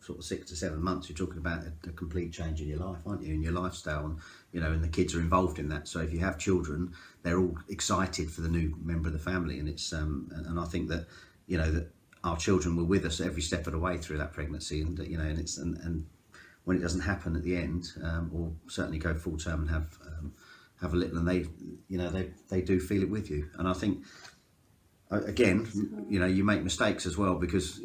sort of 6 to 7 months, you're talking about a complete change in your life, aren't you, in your lifestyle, and and the kids are involved in that. So if you have children, they're all excited for the new member of the family, and it's and I think that that our children were with us every step of the way through that pregnancy, and and it's and when it doesn't happen at the end, or certainly go full term and have a little, and they do feel it with you. And I think again, you make mistakes as well, because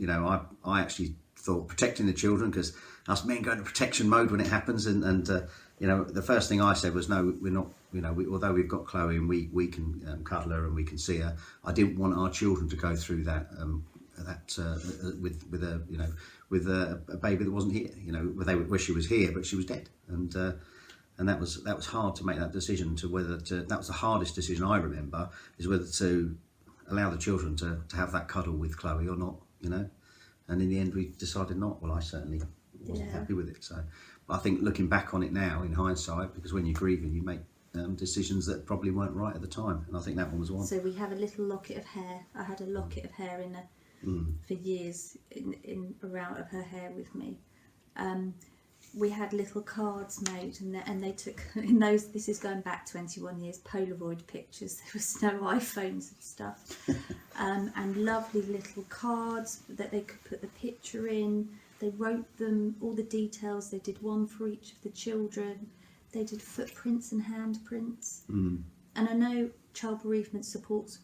I actually thought protecting the children, because us men go into protection mode when it happens, and the first thing I said was, no, we're not, although we've got Chloe and we can cuddle her and we can see her, I didn't want our children to go through that with a baby that wasn't here, where she was here but she was dead, and that was hard to make that decision, to whether that was the hardest decision I remember, is whether to allow the children to have that cuddle with Chloe or not, and in the end we decided not. Well, I certainly wasn't happy with it. So I think looking back on it now in hindsight, because when you're grieving you make decisions that probably weren't right at the time, and I think that one was one. So we have a little locket of hair. I had a locket of hair for years in around of her hair with me. We had little cards made, and they took, in those, this is going back 21 years, Polaroid pictures. There was no iPhones and stuff, and lovely little cards that they could put the picture in. They wrote them all the details. They did one for each of the children. They did footprints and handprints. And I know child bereavement supports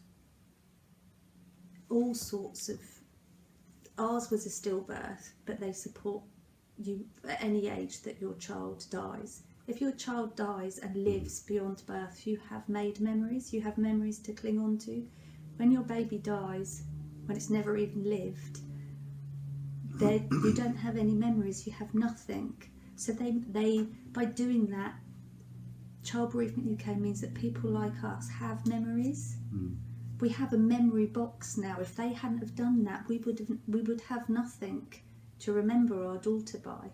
all sorts of, ours was a stillbirth, but they support you at any age that your child dies. If your child dies and lives beyond birth, you have made memories, you have memories to cling on to. When your baby dies, when it's never even lived, you don't have any memories, you have nothing. So they by doing that, Child Bereavement UK means that people like us have memories. We have a memory box now. If they hadn't have done that, we would have nothing to remember our daughter by.